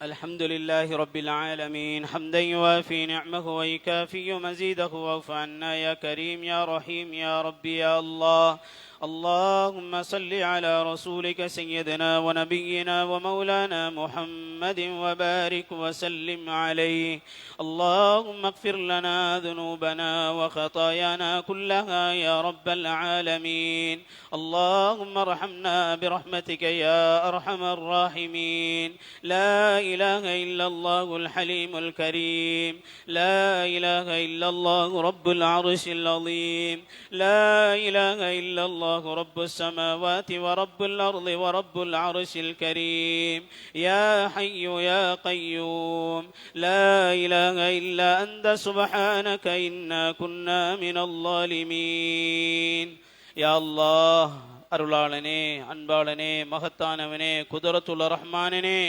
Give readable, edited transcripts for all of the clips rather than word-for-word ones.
الحمد لله رب العالمين حمدا يوافي نعمه ويكافي مزيده واعف عنا يا كريم يا رحيم يا ربي يا الله. اللهم صل على رسولك سيدنا ونبينا ومولانا محمد وبارك وسلم عليه. اللهم اغفر لنا ذنوبنا وخطايانا كلها يا رب العالمين. اللهم ارحمنا برحمتك يا أرحم الراحمين. لا إله إلا الله الحليم الكريم. لا إله إلا الله رب العرش العظيم. لا إله إلا الله رب السماوات ورب الأرض ورب العرش الكريم. يا حي يا قيوم لا إله إلا أنت سبحانك إنا كنا من الظالمين. يا الله அருளாளனே, அன்பாளனே, மகத்தானவனே, குதரத்துல் ரஹ்மானனே,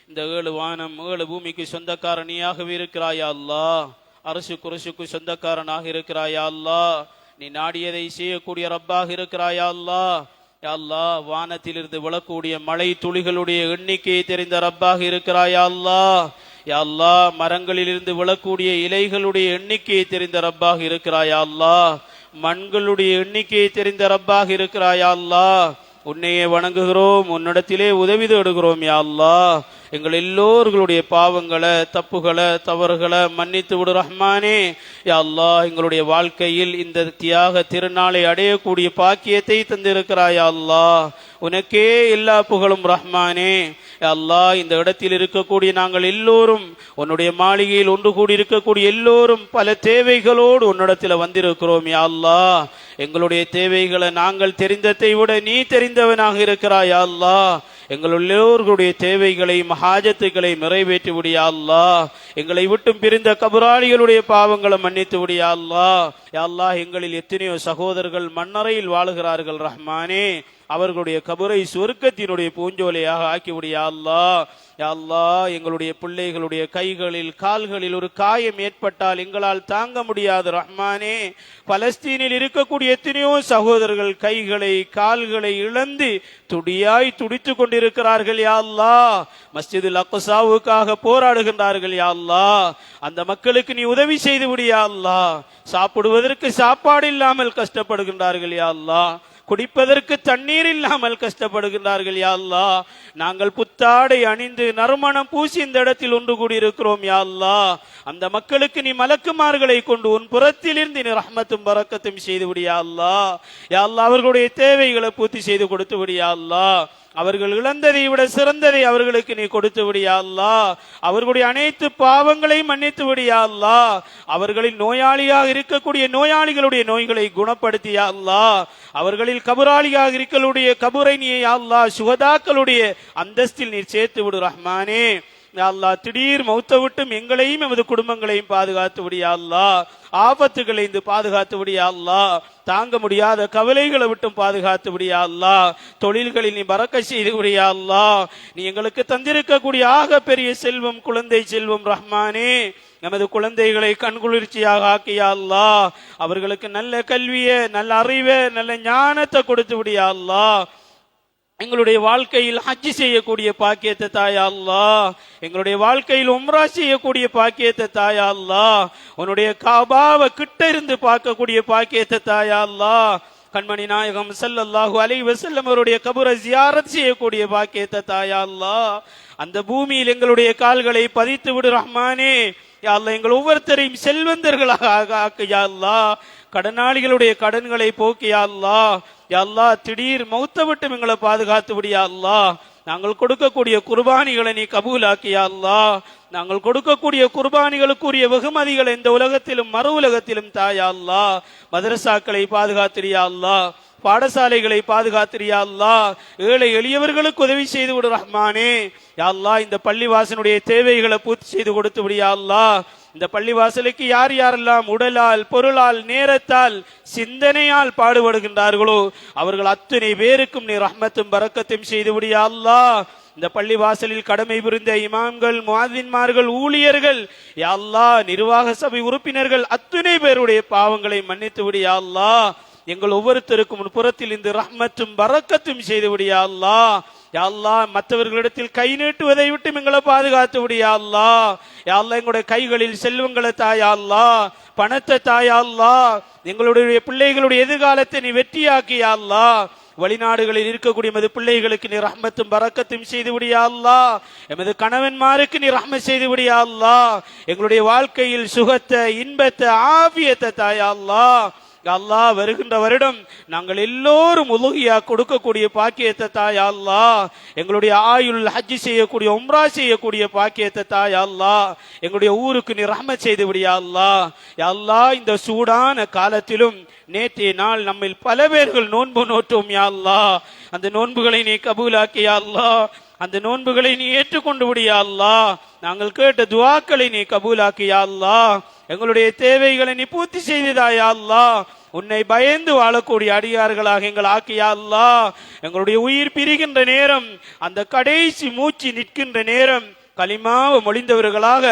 இந்த 7 வானம் 7 பூமிக்கு சொந்தக்காரனியாகவே இருக்கிறாயா அல்லாஹ். அரசு குரசுக்கு சொந்தக்காரனாக இருக்கிறாயா அல்லாஹ். நீ நாடியதை செய்யக்கூடிய ரப்பாக இருக்கிறாயா அல்லாஹ். யா அல்லாஹ், வானத்திலிருந்து விழக்கூடிய மழை துளிகளுடைய எண்ணிக்கையை தெரிந்த ரப்பாக இருக்கிறாயா அல்லாஹ். யா அல்லாஹ், மரங்களிலிருந்து விழக்கூடிய இலைகளுடைய எண்ணிக்கையை தெரிந்த ரப்பாக இருக்கிறாயா அல்லாஹ். மண்களுடைய எண்ணிக்கையை தெரிந்த ரப்பாக இருக்கிறாயா அல்லாஹ். உன்னையே வணங்குகிறோம், உன்னிடத்திலே உதவி தேடுகிறோம் யா அல்லாஹ். எங்கள் எல்லோர்களுடைய பாவங்களை, தப்புகளை, தவறுகளை மன்னித்து விடு ரஹ்மானே. யா அல்லாஹ், எங்களுடைய வாழ்க்கையில் இந்த தியாக திருநாளை அடையக்கூடிய பாக்கியத்தை தந்திருக்கிறாயா அல்லாஹ். உனக்கே எல்லா புகழும் ரஹ்மானே. யா அல்லாஹ், இந்த இடத்தில் இருக்கக்கூடிய நாங்கள் எல்லோரும், உன்னுடைய மாளிகையில் ஒன்று கூடி இருக்கக்கூடிய எல்லோரும் பல தேவைகளோடு உன்னிடத்தில் வந்திருக்கிறோம் யா அல்லாஹ். எங்களுடைய தேவைகளை நாங்கள் தெரிந்ததை விட நீ தெரிந்தவனாக இருக்கிறாய் யா அல்லாஹ். எங்கள் எல்லோர்களுடைய தேவைகளை, மஹாஜத்துக்களை நிறைவேற்றி விடியா அல்லாஹ். எங்களை விட்டும் பிரிந்த கபராளிகளுடைய பாவங்களை மன்னித்து விடியா அல்லாஹ். யா அல்லாஹ், எங்களில் எத்தனையோ சகோதரர்கள் மண்ணறையில் வாழுகிறார்கள் ரஹ்மானே. அவர்களுடைய கபரை சொர்க்கத்தினுடைய பூஞ்சோலையாக ஆக்கிவிடியா அல்லாஹ். யா அல்லாஹ், எங்களுடைய பிள்ளைகளுடைய கைகளில் கால்களில் ஒரு காயம் ஏற்பட்டால் எங்களால் தாங்க முடியாது ரஹ்மானே. பலஸ்தீனில் இருக்கக்கூடிய எத்தனையோ சகோதரர்கள் கைகளை கால்களை இழந்து துடியாய் துடித்து கொண்டிருக்கிறார்கள் யா அல்லாஹ். மஸ்ஜிதுல் அக்ஸாவுக்காக போராடுகின்றார்கள் யா அல்லாஹ். அந்த மக்களுக்கு நீ உதவி செய்து விடியா அல்லாஹ். சாப்பிடுவதற்கு சாப்பாடு இல்லாமல் கஷ்டப்படுகின்றார்கள் யா அல்லாஹ். குடிப்பதற்கு தண்ணீர் இல்லாமல் கஷ்டப்படுகின்றார்கள் யா அல்லாஹ். நாங்கள் புத்தாடை அணிந்து நறுமணம் பூசி இந்த இடத்தில் ஒன்று கூடி இருக்கிறோம் யா அல்லாஹ். அந்த மக்களுக்கு நீ மலக்குமார்களை கொண்டு உன் புறத்திலிருந்து நீ ரஹ்மத்தும் பரக்கத்தும் செய்து விடியா அல்லாஹ். யா அல்லாஹ், அவர்களுடைய தேவைகளை பூர்த்தி செய்து கொடுத்து விடியா அல்லாஹ். அவர்கள் இழந்ததை விட சிறந்ததை அவர்களுக்கு நீ கொடுத்து விடியா அல்லாஹ். அவர்களுடைய அனைத்து பாவங்களையும் மன்னித்து விடியா அல்லாஹ். அவர்களின் நோயாளியாக இருக்கக்கூடிய நோயாளிகளுடைய நோய்களை குணப்படுத்தியா அல்லாஹ். அவர்களில் கபராளியாக இருக்கக்கூடிய கபரை நீ அல்லாஹ் சுகதாக்களுடைய அந்தஸ்தில் நீர் சேர்த்து விடு ரஹ்மானே. யா அல்லாஹ், திடீர் மௌத்த விட்டும் எங்களையும் எமது குடும்பங்களையும் பாதுகாத்து விடியா அல்லாஹ். ஆபத்துகளை இருந்து பாதுகாத்து விடியா அல்லாஹ். தாங்க முடியாத கவலைகளை விட்டும் பாதுகாத்து விடியா அல்லாஹ். தொழில்களில் நீ பறக்க செய்து விடியா அல்லாஹ். நீ எங்களுக்கு தந்திருக்கக்கூடிய ஆக பெரிய செல்வம் குழந்தை செல்வம் ரஹ்மானே. நமது குழந்தைகளை கண்குளிர்ச்சியாக ஆக்கியா அல்லாஹ். அவர்களுக்கு நல்ல கல்வியை, நல்ல அறிவை, நல்ல ஞானத்தை கொடுத்து விடியா அல்லாஹ். எங்களுடைய வாழ்க்கையில் ஹஜ் செய்யக்கூடிய பாக்கியத்தை தாயா அல்லாஹ். எங்களுடைய வாழ்க்கையில் உம்ரா செய்யக்கூடிய பாக்கியத்தை தாயா அல்லாஹ். உன்னுடைய காபாவை கிட்ட இருந்து பார்க்கக்கூடிய பாக்கியத்தை தாயா அல்லாஹ். கண்மணி நாயகம் ஸல்லல்லாஹு அலைஹி வஸல்லம் அவருடைய கபரை ஜியாரத் செய்யக்கூடிய பாக்கியத்தை தாயா அல்லாஹ். அந்த பூமியில் எங்களுடைய கால்களை பதித்து விடு ரஹ்மானே. யா அல்லாஹ், எங்கள் ஒவ்வொருத்தரையும் செல்வந்தர்களாக ஆக்கு யா அல்லாஹ். கடனாளிகளுடைய கடன்களை போக்கியா அல்லாஹ். யா அல்லாஹ், திடீர் மௌத்த விட்டு எங்களை பாதுகாத்து விடியா அல்லாஹ். நாங்கள் கொடுக்கக்கூடிய குர்பானிகளை நீ கபூலாக்கியா அல்லாஹ். நாங்கள் கொடுக்கக்கூடிய குர்பானிகளுக்குரிய வெகுமதிகளை இந்த உலகத்திலும் மறு உலகத்திலும் தாயா அல்லாஹ். மதரசாக்களை பாதுகாத்திரியா அல்லாஹ். பாடசாலைகளை பாதுகாத்திரியா அல்லாஹ். ஏழை எளியவர்களுக்கு உதவி செய்து விடு ரஹ்மானே. யா அல்லாஹ், இந்த பள்ளிவாசனுடைய தேவைகளை பூர்த்தி செய்து கொடுத்து விடியா அல்லாஹ். இந்த பள்ளிவாசலுக்கு யார் யாரெல்லாம் உடலால், பொருளால், நேரத்தால், சிந்தனையால் பாடுபடுகின்றார்களோ அவர்கள் அத்தனை பேருக்கும் நீ ரஹ்மத்தும் பரக்கத்தும் செய்து விடியா அல்லாஹ். இந்த பள்ளிவாசலில் கடமை புரிந்த இமாம்கள், முஅத்தின்மார்கள், ஊழியர்கள், யா அல்லாஹ், நிர்வாக சபை உறுப்பினர்கள் அத்தனை பேருடைய பாவங்களை மன்னித்து விடியா அல்லாஹ். எங்கள் ஒவ்வொருத்தருக்கும் புறத்தில் இந்த ரஹ்மத்தும் பரக்கத்தும் செய்து விடியா அல்லாஹ். யா அல்லாஹ் மற்றவர்களிடத்தில் கை நீட்டுவதை விட்டு எங்களை பாதுகாத்து விடு யா அல்லாஹ். யா அல்லாஹ் எங்களுடைய கைகளில் செல்வங்களை தாயா அல்லாஹ், பணத்தை தாயா அல்லாஹ், எங்களுடைய பிள்ளைகளுடைய எதிர்காலத்தை நீ வெற்றியாக்கி யா அல்லாஹ். வெளிநாடுகளில் இருக்கக்கூடிய எமது பிள்ளைகளுக்கு நீ ரஹ்மத்தும் பரக்கத்தும் செய்து விடியா அல்லாஹ். எமது கணவன்மாருக்கு நீ ரஹ்மத் செய்து விடியா அல்லாஹ். எங்களுடைய வாழ்க்கையில் சுகத்தை, இன்பத்தை, ஆபியத்தை தாயா அல்லாஹ். அல்லாஹ் வருகின்ற வருடம் நாங்கள் எல்லோரும் உலுகியா கொடுக்கக்கூடிய பாக்கியத்தை தாயா அல்லாஹ். எங்களுடைய ஆயுள் ஹஜ்ஜி செய்யக்கூடிய, உம்ரா செய்யக்கூடிய பாக்கியத்தை தாயா அல்லாஹ். எங்களுடைய ஊருக்கு நீ ரஹ்மத் செய்து விடியா அல்லாஹ். யா அல்லாஹ் இந்த சூடான காலத்திலும் நேற்றைய நாள் நம்மில் பல பேர்கள் நோன்பு நோட்டோம் யா அல்லாஹ். அந்த நோன்புகளை நீ கபூலாக்கி யா அல்லாஹ். அந்த நோன்புகளை நீ ஏற்றுக்கொண்டு விடியா அல்லாஹ். நாங்கள் கேட்ட துஆக்களை நீ கபூலாக்கி யா அல்லாஹ். எங்களுடைய தேவைகளை நீ பூர்த்தி செய்ததா யா அல்லாஹ். உன்னை பயந்து வாழக்கூடிய அடியார்களாக எங்கள் ஆக்கியா அல்லாஹ். எங்களுடைய உயிர் பிரிகின்ற நேரம், அந்த கடைசி மூச்சு நிற்கின்ற நேரம், கலிமாவை மொழிந்தவர்களாக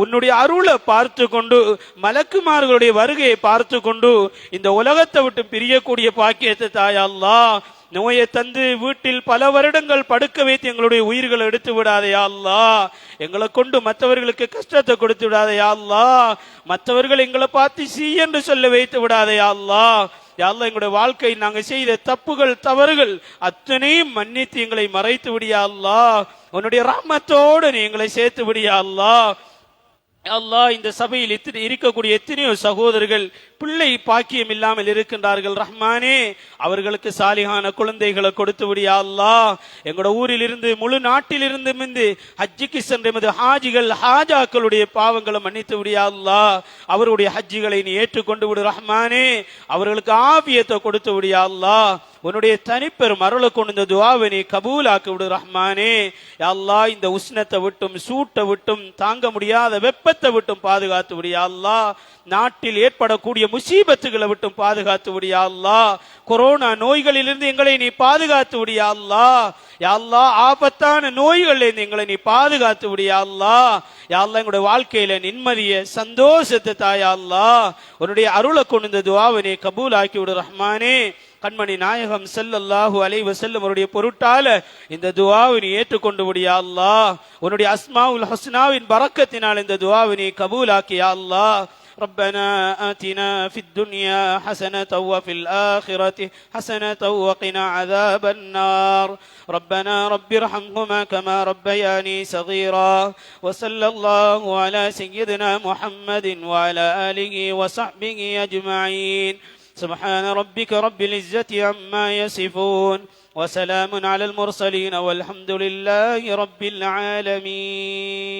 உன்னுடைய அருளை பார்த்து கொண்டு, மலக்குமார்களுடைய வருகையை பார்த்து கொண்டு இந்த உலகத்தை விட்டு பிரியக்கூடிய பாக்கியத்தை தாயா அல்லாஹ். நோயை தந்து வீட்டில் பல வருடங்கள் படுக்க வைத்து எங்களுடைய உயிர்களை எடுத்து விடாதையா அல்லாஹ். எங்களை கொண்டு மற்றவர்களுக்கு கஷ்டத்தை கொடுத்து விடாதையா அல்லாஹ். மற்றவர்கள் எங்களை பார்த்து சீ என்று சொல்ல வைத்து விடாதையா அல்லாஹ். யா அல்லாஹ் எங்களுடைய வாழ்க்கை நாங்கள் செய்த தப்புகள், தவறுகள் அத்தனையும் மன்னித்து எங்களை மறைத்து விடியா அல்லாஹ். உன்னுடைய ரஹ்மத்தோடு நீ எங்களை சேர்த்து விடியா அல்லாஹ். அல்லாஹ் இந்த சபையில் இருக்கக்கூடிய எத்தனையோ சகோதரர்கள் பிள்ளை பாக்கியம் இல்லாமல் இருக்கின்றார்கள். ரஹ்மானே அவர்களுக்கு சாலிகான குழந்தைகளை கொடுத்து விடியா அல்லாஹ். எங்களோட ஊரில் இருந்து, முழு நாட்டில் இருந்து ஹஜ்ஜிக்கு சென்ற எமது ஹாஜிகள், ஹாஜாக்களுடைய பாவங்களை மன்னித்து விடியா அல்லாஹ். அவருடைய ஹஜ்ஜிகளை நீ ஏற்றுக்கொண்டு விடு ரஹ்மானே. அவர்களுக்கு ஆபியத்தை கொடுத்து விடியா அல்லாஹ். உன்னுடைய தனிப்பெரும் அருளை கொண்டு இந்த துஆவை நீ கபூலாக்கி விடு ரஹ்மானே. யா அல்லாஹ் இந்த உஷ்ணத்தை விட்டும், சூட்டை விட்டும், தாங்க முடியாத வெப்பத்தை விட்டும் பாதுகாத்து விடியா அல்லாஹ். நாட்டில் ஏற்படக்கூடிய முசீபத்துகளை விட்டும் பாதுகாத்து விடியா அல்லாஹ். கொரோனா நோய்களிலிருந்து எங்களை நீ பாதுகாத்து விடியா அல்லாஹ். யா அல்லாஹ் ஆபத்தான நோய்களிலிருந்து எங்களை நீ பாதுகாத்து விடியா அல்லாஹ். யா அல்லாஹ் எங்களுடைய வாழ்க்கையில நிம்மதிய, சந்தோஷத்தை தாயா அல்லாஹ். உன்னுடைய அருளை கொண்டு இந்த துஆவை நீ கபூலாக்கி விடு ரஹ்மானே. கண்மணி நாயகம் ஸல்லல்லாஹு அலைஹி வஸல்லம் அவருடைய பொருட்டால இந்த துஆவை நீ ஏற்றுக்கொண்டு விடியா அல்லாஹ். உன்னுடைய அஸ்மாஉல் ஹுஸ்னாவின் பரக்கத்தினால் இந்த துஆவை நீ கபூலாக்கி யா அல்லாஹ். ربنا آتنا في الدنيا حسنة وفي الآخرة حسنة وقنا عذاب النار. ربنا رب ارحمهما كما ربياني صغيرا. وصلى الله على سيدنا محمد وعلى آله وصحبه أجمعين. سبحان ربك رب العزة عما يصفون وسلام على المرسلين والحمد لله رب العالمين.